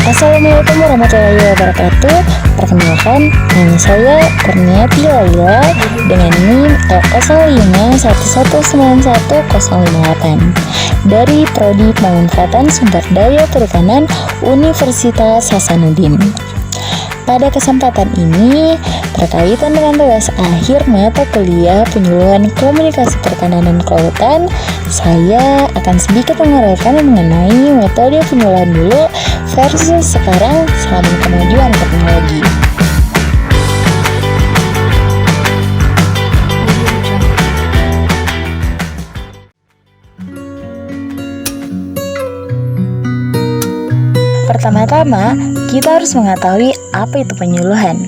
Assalamualaikum warahmatullahi wabarakatuh. Perkenalkan, nama saya Kurniati Laila dengan NIM L05119108 dari Prodi Pemanfaatan Sumber Daya Perikanan Universitas Hasanuddin. Pada kesempatan ini, berkaitan dengan tugas akhir mata kuliah penyuluhan komunikasi perikanan dan kelautan, saya akan sedikit menguraikan mengenai metode penyuluhan dulu versus sekarang selama kemajuan teknologi. Pertama-tama, kita harus mengetahui apa itu penyuluhan.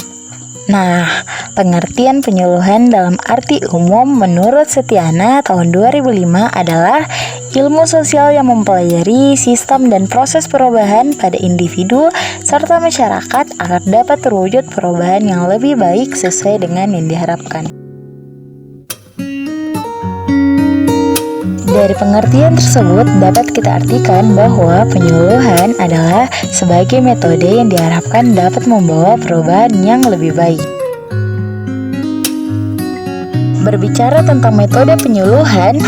Nah, pengertian penyuluhan dalam arti umum menurut Setiana tahun 2005 adalah ilmu sosial yang mempelajari sistem dan proses perubahan pada individu serta masyarakat agar dapat terwujud perubahan yang lebih baik sesuai dengan yang diharapkan. Dari pengertian tersebut dapat kita artikan bahwa penyuluhan adalah sebagai metode yang diharapkan dapat membawa perubahan yang lebih baik. Berbicara tentang metode penyuluhan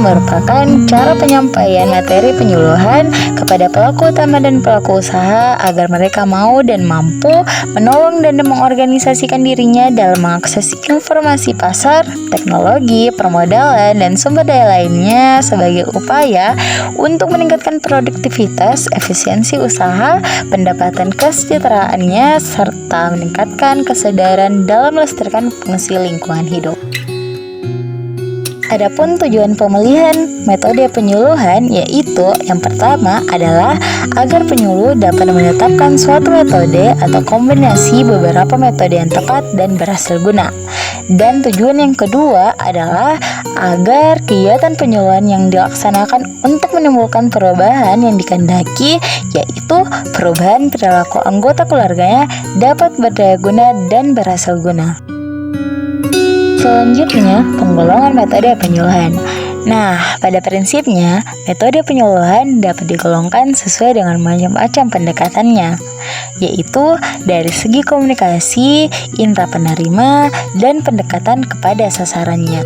merupakan cara penyampaian materi penyuluhan kepada pelaku utama dan pelaku usaha agar mereka mau dan mampu menolong dan mengorganisasikan dirinya dalam mengakses informasi pasar, teknologi, permodalan, dan sumber daya lainnya sebagai upaya untuk meningkatkan produktivitas, efisiensi usaha, pendapatan kesejahteraannya, serta meningkatkan kesadaran dalam melestarikan fungsi lingkungan hidup. Adapun tujuan pemilihan metode penyuluhan yaitu yang pertama adalah agar penyuluh dapat menetapkan suatu metode atau kombinasi beberapa metode yang tepat dan berhasil guna. Dan tujuan yang kedua adalah agar kegiatan penyuluhan yang dilaksanakan untuk menimbulkan perubahan yang dikehendaki, yaitu perubahan perilaku anggota keluarganya dapat berdaya guna dan berhasil guna. Selanjutnya, penggolongan metode penyuluhan. Nah, pada prinsipnya, metode penyuluhan dapat digolongkan sesuai dengan macam-macam pendekatannya, yaitu dari segi komunikasi, indera penerima, dan pendekatan kepada sasarannya.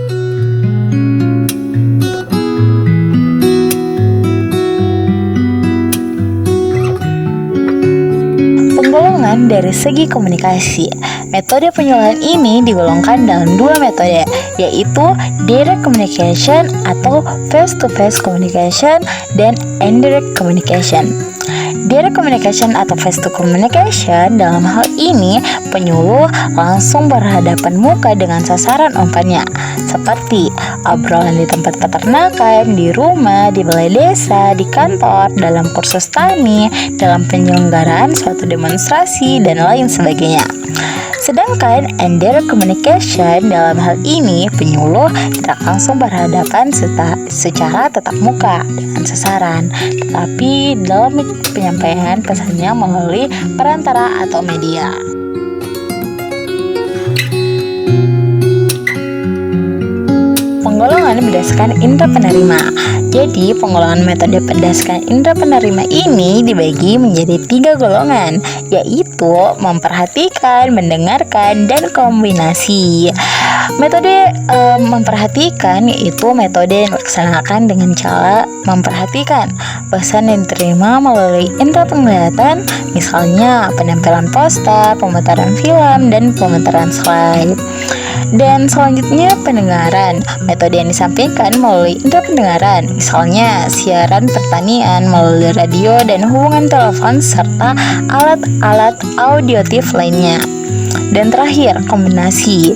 Penggolongan dari segi komunikasi. Metode penyuluhan ini digolongkan dalam dua metode, yaitu direct communication atau face-to-face communication dan indirect communication. Direct communication atau face-to communication, dalam hal ini penyuluh langsung berhadapan muka dengan sasaran umpannya, seperti obrolan di tempat peternakan, di rumah, di balai desa, di kantor, dalam kursus tani, dalam penyelenggaraan suatu demonstrasi, dan lain sebagainya. Sedangkan indirect communication, dalam hal ini penyuluh tidak langsung berhadapan secara tatap muka dengan sasaran, tetapi dalam penyampaian pesannya melalui perantara atau media. Penggolongan berdasarkan indera penerima. Jadi, penggolongan metode berdasarkan indera penerima ini dibagi menjadi 3 golongan, yaitu memperhatikan, mendengarkan, dan kombinasi. Metode memperhatikan yaitu metode yang dilaksanakan dengan cara memperhatikan pesan yang diterima melalui indera penglihatan, misalnya penampilan poster, pemutaran film, dan pemutaran slide. Dan selanjutnya pendengaran. Metode yang disampaikan melalui indera pendengaran, misalnya siaran pertanian melalui radio dan hubungan telepon serta alat-alat audiotif lainnya. Dan terakhir, kombinasi.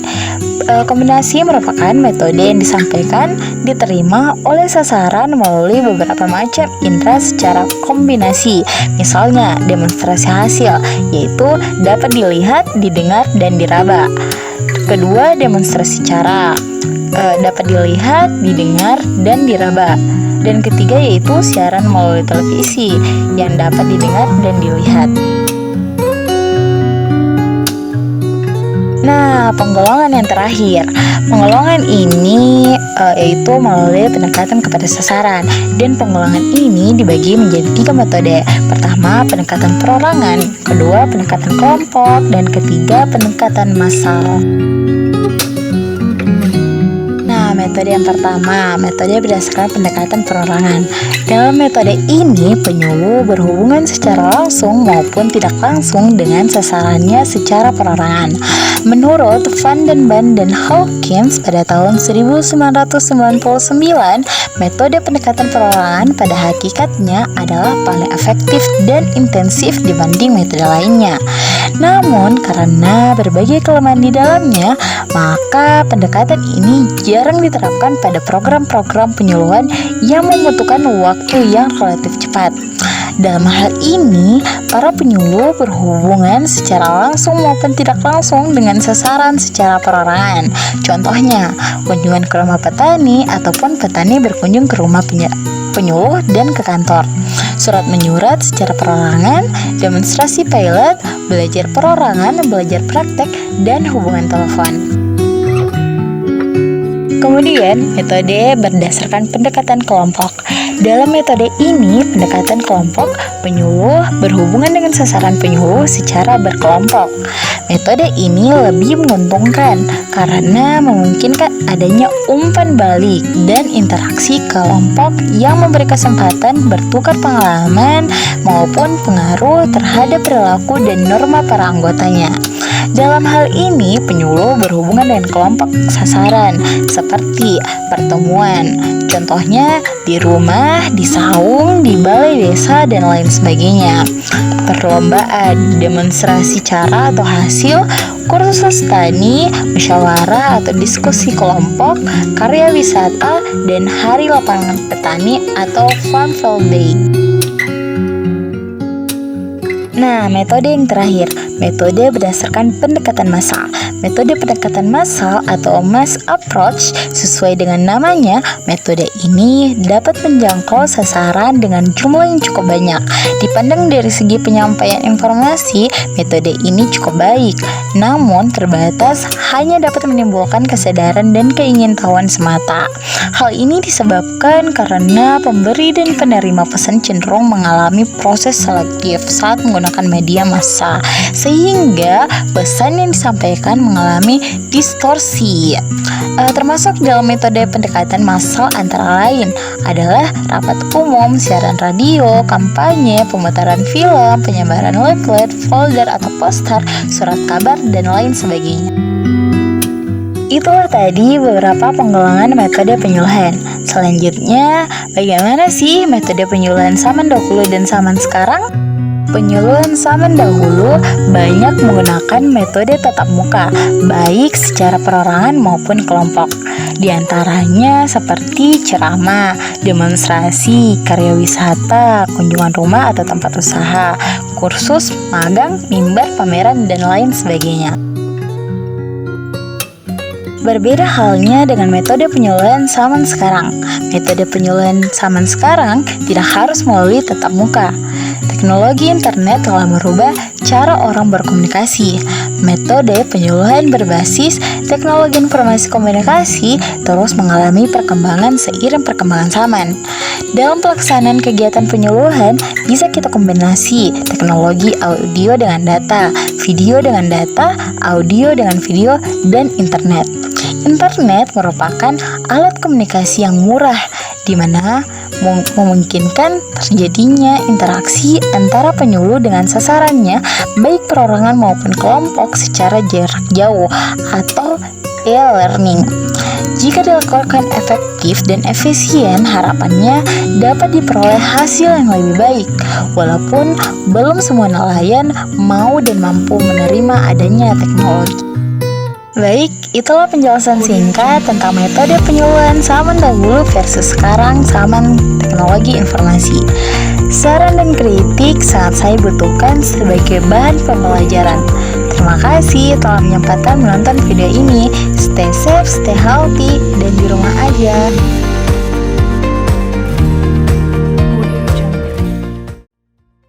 Kombinasi merupakan metode yang disampaikan, diterima oleh sasaran melalui beberapa macam indera secara kombinasi, misalnya demonstrasi hasil, yaitu dapat dilihat, didengar, dan diraba. Kedua, demonstrasi cara, dapat dilihat, didengar, dan diraba. Dan ketiga yaitu siaran melalui televisi yang dapat didengar dan dilihat. Nah, penggolongan yang terakhir. Penggolongan ini yaitu melalui pendekatan kepada sasaran. Dan penggolongan ini dibagi menjadi 3 metode. Pertama, pendekatan perorangan. Kedua, pendekatan kelompok. Dan ketiga, pendekatan massal. Metode yang pertama, metode berdasarkan pendekatan perorangan. Dalam metode ini, penyuluh berhubungan secara langsung maupun tidak langsung dengan sasarannya secara perorangan. Menurut Van den Ban dan Hawkins pada tahun 1999, metode pendekatan perorangan pada hakikatnya adalah paling efektif dan intensif dibanding metode lainnya. Namun, karena berbagai kelemahan di dalamnya, maka pendekatan ini jarang diterapkan pada program-program penyuluhan yang membutuhkan waktu yang relatif cepat. Dalam hal ini, para penyuluh berhubungan secara langsung maupun tidak langsung dengan sasaran secara perorangan. Contohnya, kunjungan ke rumah petani ataupun petani berkunjung ke rumah penyuluh dan ke kantor. Surat menyurat secara perorangan, demonstrasi pilot, belajar perorangan, belajar praktek, dan hubungan telepon. Kemudian, metode berdasarkan pendekatan kelompok. Dalam metode ini, pendekatan kelompok, penyuluh berhubungan dengan sasaran penyuluh secara berkelompok. Metode ini lebih menguntungkan karena memungkinkan adanya umpan balik dan interaksi kelompok yang memberi kesempatan bertukar pengalaman maupun pengaruh terhadap perilaku dan norma para anggotanya. Dalam hal ini, penyuluh berhubungan dengan kelompok sasaran seperti pertemuan, contohnya di rumah, di saung, di balai desa, dan lain sebagainya. Perlombaan, demonstrasi cara atau hasil, kursus tani, musyawarah atau diskusi kelompok, karya wisata, dan hari lapangan petani atau Farm Field Day. Nah, metode yang terakhir, metode berdasarkan pendekatan massal. Metode pendekatan massal atau mass approach sesuai dengan namanya, metode ini dapat menjangkau sasaran dengan jumlah yang cukup banyak. Dipandang dari segi penyampaian informasi, metode ini cukup baik, namun terbatas hanya dapat menimbulkan kesadaran dan keingintahuan semata. Hal ini disebabkan karena pemberi dan penerima pesan cenderung mengalami proses selektif saat menggunakan media massa, sehingga pesan yang disampaikan mengalami distorsi. Termasuk dalam metode pendekatan massal antara lain adalah rapat umum, siaran radio, kampanye, pemutaran film, penyebaran leaflet, folder atau poster, surat kabar, dan lain sebagainya. Itulah tadi beberapa penggolongan metode penyuluhan. Selanjutnya, bagaimana sih metode penyuluhan zaman dahulu dan zaman sekarang? Penyuluhan zaman dahulu banyak menggunakan metode tatap muka, baik secara perorangan maupun kelompok. Di antaranya seperti ceramah, demonstrasi, karya wisata, kunjungan rumah atau tempat usaha, kursus, magang, mimbar, pameran, dan lain sebagainya. Berbeda halnya dengan metode penyuluhan zaman sekarang. Metode penyuluhan zaman sekarang tidak harus melalui tatap muka. Teknologi internet telah merubah cara orang berkomunikasi. Metode penyuluhan berbasis teknologi informasi komunikasi terus mengalami perkembangan seiring perkembangan zaman. Dalam pelaksanaan kegiatan penyuluhan, bisa kita kombinasi teknologi audio dengan data, video dengan data, audio dengan video, dan internet. Internet merupakan alat komunikasi yang murah, di mana memungkinkan terjadinya interaksi antara penyuluh dengan sasarannya, baik perorangan maupun kelompok secara jarak jauh atau e-learning. Jika dilakukan efektif dan efisien, harapannya dapat diperoleh hasil yang lebih baik, walaupun belum semua nelayan mau dan mampu menerima adanya teknologi. Baik, itulah penjelasan singkat tentang metode penyuluhan zaman dahulu versus sekarang zaman teknologi informasi. Saran dan kritik sangat saya butuhkan sebagai bahan pembelajaran. Terima kasih telah menyempatkan menonton video ini. Stay safe, stay healthy, dan di rumah aja.